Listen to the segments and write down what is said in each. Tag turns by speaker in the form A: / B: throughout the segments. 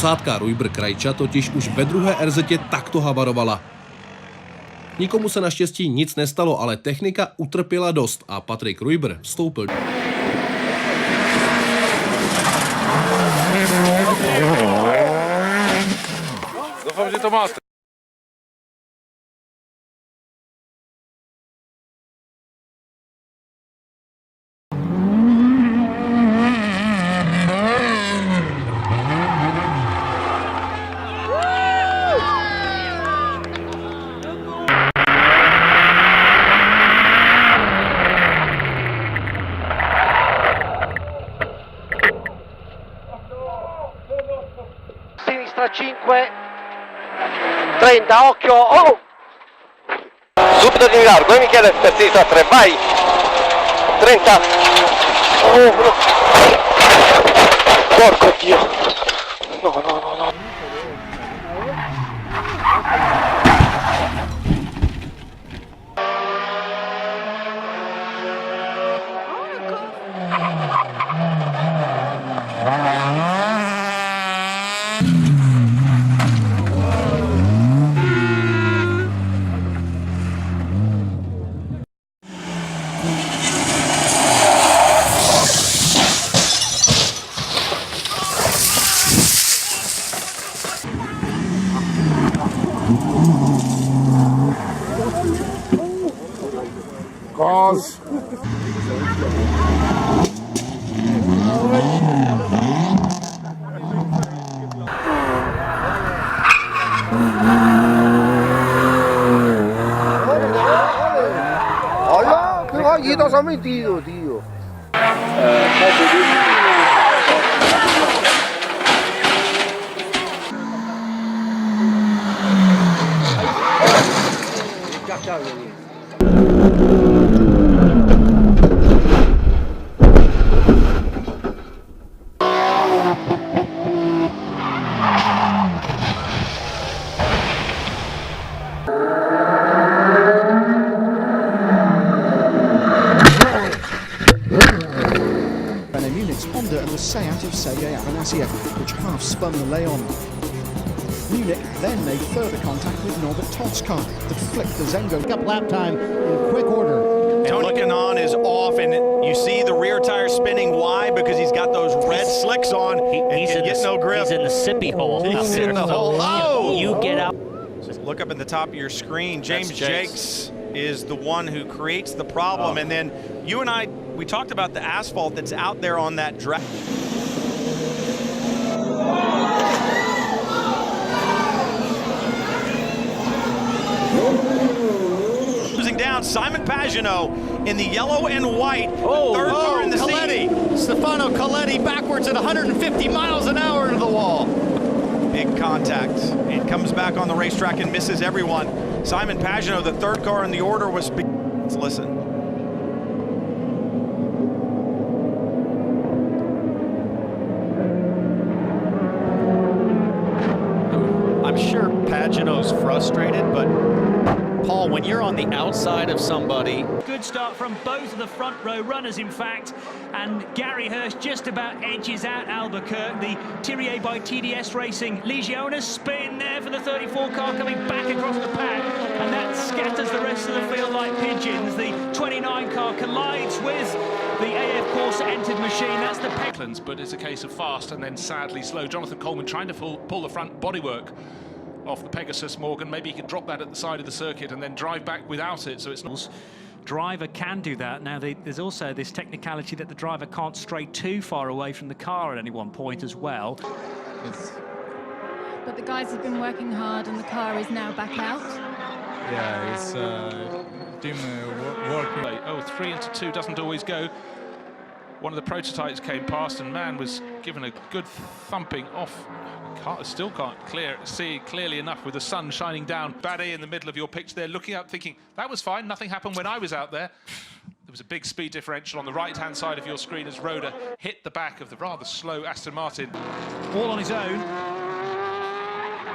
A: Posádka Rujbr Krajča totiž už ve druhé RZ takto havarovala. Nikomu se naštěstí nic nestalo, ale technika utrpěla dost a Patrik Rujbr vstoupil.
B: Doufám, že to máte.
C: Sinistra 5, 30, occhio, oh! Subito di largo, Michele, per sinistra 3, vai! 30, oh no! Porco Dio! No.
D: Cause. Hola, qué gallito se ha metido, tío.
E: And the Seat of Sergei Afanasiev, which half-spun the Leon. Munich then made further contact with Norbert Todd's car that flicked the Zengo. Up lap time in quick order.
F: And looking on is off, and you see the rear tire spinning. Why? Because he's got those red slicks on, and he's getting no grip.
G: He's in the sippy hole.
F: He's in the hole. Oh!
G: You get out.
F: Look up at the top of your screen. James Jakes is the one who creates the problem, and then you and I, we talked about the asphalt that's out there on that drag. Losing down, Simon Pagenaud in the yellow and white. Third car in the scene.
H: Stefano Coletti backwards at 150 miles an hour into the wall.
F: Big contact. It comes back on the racetrack and misses everyone. Simon Pagenaud, the third car in the order, was. Let's listen.
H: I'm sure Pagenaud's frustrated, but Paul, when you're on the outside of somebody.
I: Good start from both of the front row runners, in fact, and Gary Hurst just about edges out Albuquerque. The Thierry by TDS Racing. Legiones spin there for the 34 car coming back across the pack, and that scatters the rest of the field like pigeons. The 29 car collides with the AF Corsa entered machine. That's the
J: Pecklands, but it's a case of fast and then sadly slow. Jonathan Coleman trying to pull the front bodywork off the Pegasus Morgan. Maybe he can drop that at the side of the circuit and then drive back without it, so it's not.
I: Driver can do that. Now there's also this technicality that the driver can't stray too far away from the car at any one point as well.
K: But the guys have been working hard and the car is now back out.
L: Yeah, it's team working.
J: Oh, 3 into 2 doesn't always go. One of the prototypes came past and man was given a good thumping off. Still can't see clearly enough with the sun shining down. Baddy in the middle of your pitch there, looking up, thinking, that was fine, nothing happened when I was out there. There was a big speed differential on the right-hand side of your screen as Roda hit the back of the rather slow Aston Martin.
I: All on his own.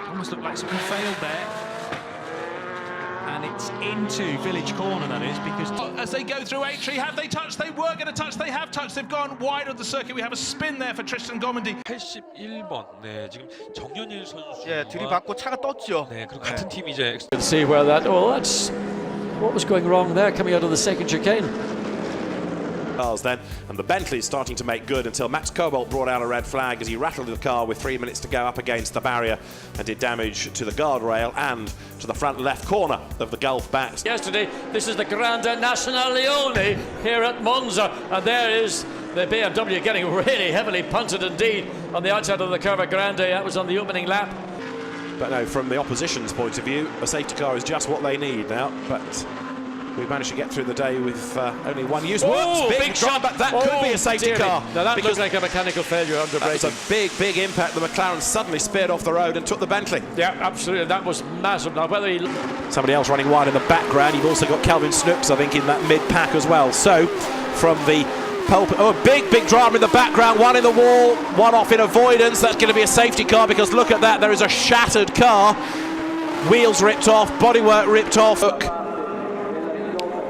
I: Almost looked like something failed there. And it's into Village Corner, that is, because...
J: As they go through Aintree, have they touched? They were going to touch, they have touched, they've gone wide of the circuit. We have a spin there for Tristan Gomendy.
G: 81번. 네, 지금 정연일 선수.
F: 예, 들이받고 차가 떴죠.
G: 네, 그리고 같은 팀 이제.
M: You can see where that. Oh, that's what was going wrong there, coming out of the second chicane.
N: Then, and the Bentley starting to make good until Max Cobalt brought out a red flag as he rattled the car with 3 minutes to go up against the barrier and did damage to the guardrail and to the front left corner of the Gulf backs.
M: Yesterday, this is the Grande Nationale here at Monza, and there is the BMW getting really heavily punted indeed on the outside of the Curva Grande. That was on the opening lap.
N: But no, from the opposition's point of view, a safety car is just what they need now. But we managed to get through the day with only one use.
M: Oh,
N: Whoops, big shot, but that could be a safety car.
M: Now that looks like a mechanical failure under braking.
N: That's a big impact. The McLaren suddenly speared off the road and took the Bentley.
M: Yeah, absolutely. That was massive. Now whether he...
N: Somebody else running wide in the background. You've also got Calvin Snooks, I think, in that mid-pack as well. So, from the pulpit, oh, big drama in the background. One in the wall, one off in avoidance. That's going to be a safety car because look at that. There is a shattered car. Wheels ripped off, bodywork ripped off. Look.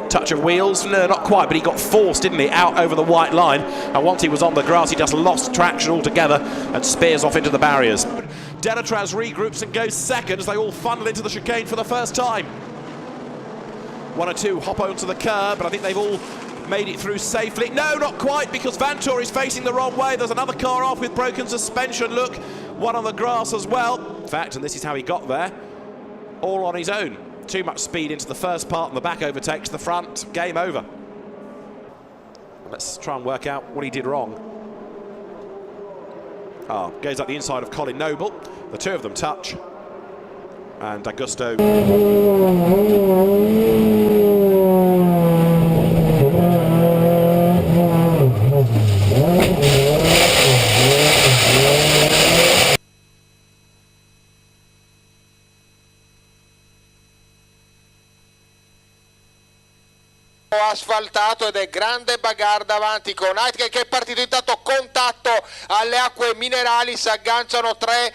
N: Touch of wheels, no, not quite, but he got forced, didn't he, out over the white line, and once he was on the grass he just lost traction altogether and spears off into the barriers. Delatraz regroups and goes second as they all funnel into the chicane for the first time. One or two hop onto the curb, but I think they've all made it through safely. No, not quite, because Vantor is facing the wrong way. There's another car off with broken suspension, look, one on the grass as well. In fact, and this is how he got there, all on his own. Too much speed into the first part and the back overtakes the front. Game over. Let's try and work out what he did wrong. Goes up the inside of Colin Noble. The two of them touch. And Augusto.
C: Asfaltato ed è grande bagarre davanti con Aitken che è partito, intanto contatto alle acque minerali, si agganciano tre.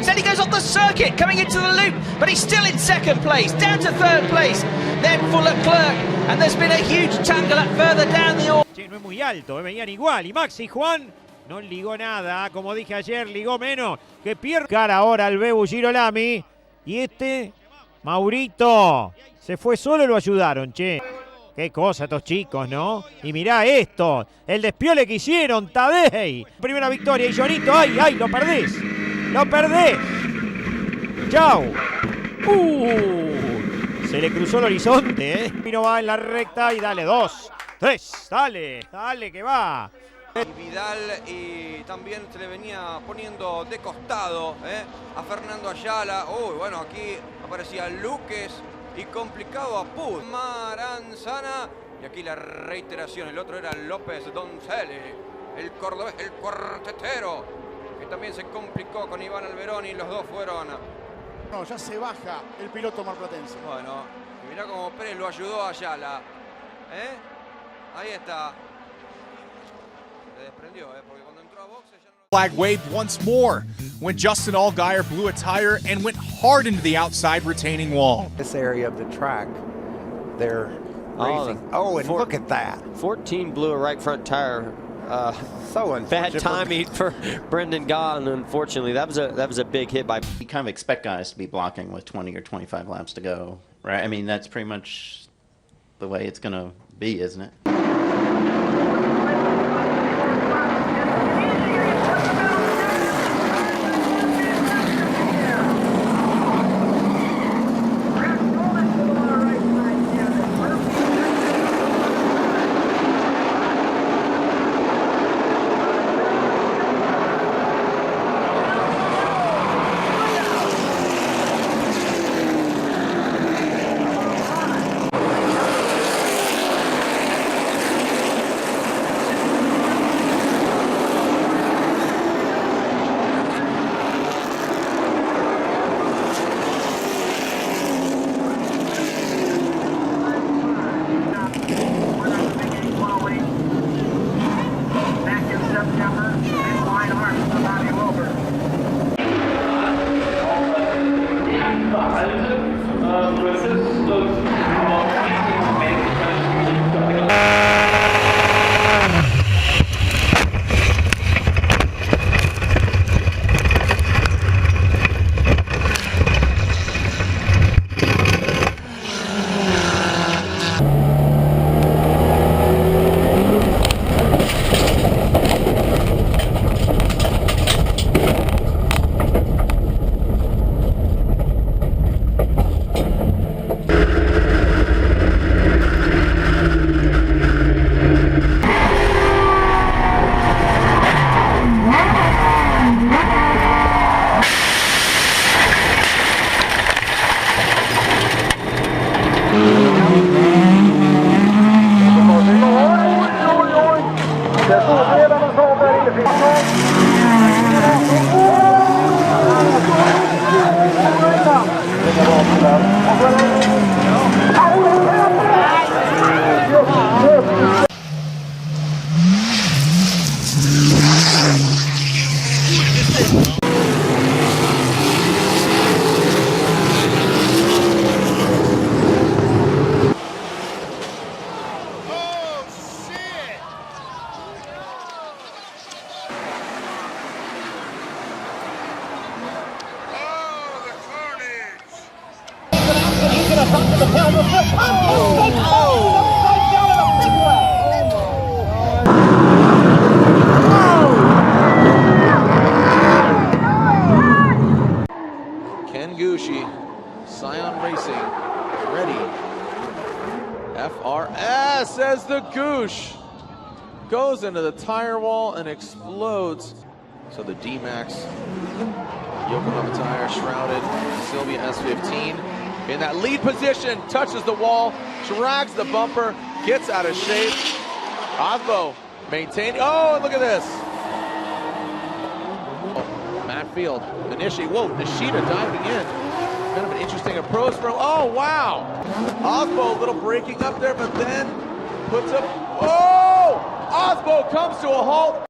I: Then he goes off the circuit, coming into the loop, but he's still in second place, down to third place, then for Leclerc, and there's been a huge tangle up further down the order.
O: Che, no es muy alto, venían igual, y Maxi Juan no ligó nada, como dije ayer, ligó menos, que pierde. Cara ahora al Bebu Girolami, y este, Maurito, se fue solo, lo ayudaron, che. Qué cosa estos chicos, ¿no? Y mirá esto, el despiole que hicieron, Tadei. Primera victoria, y Jonito, ¡ay, lo perdés! ¡Lo perdés! ¡Chau! Se le cruzó el horizonte, ¿eh? Pino va en la recta y dale, 2, 3, dale que va.
C: Vidal y también se le venía poniendo de costado a Fernando Ayala. Bueno, aquí aparecía Luques y complicado a Puz. Maranzana y aquí la reiteración, el otro era López Doncelli, el cordobés, el cuartetero, que también se complicó con Iván Alberoni, los dos fueron.
D: No, ya se baja el piloto marplatense.
C: Bueno, y mirá cómo Pérez lo ayudó a Ayala. Ahí está. Se desprendió, porque cuando entró a boxe ya no...
P: Flag waved once more when Justin Allgaier blew a tire and went hard into the outside retaining wall.
D: This area of the track, they're racing. And look at that.
M: 14 blew a right front tire.
D: So
M: bad timing for Brendan Gaughan, unfortunately. That was a big hit by...
Q: You kind of expect guys to be blocking with 20 or 25 laps to go, right? I mean, that's pretty much the way it's going to be, isn't it?
R: Ken Gucci, Scion Racing, ready. FRS as the Goosh goes into the tire wall and explodes. So the D-Max, Yokohama tire shrouded, Sylvia S15 in that lead position, touches the wall, drags the bumper, gets out of shape. Osbo maintaining, oh, look at this. Matt Field, Anishi, whoa, Nishida diving in. Kind of an interesting approach from, oh, wow. Osbo, a little breaking up there, but then puts up, oh! Osbo comes to a halt.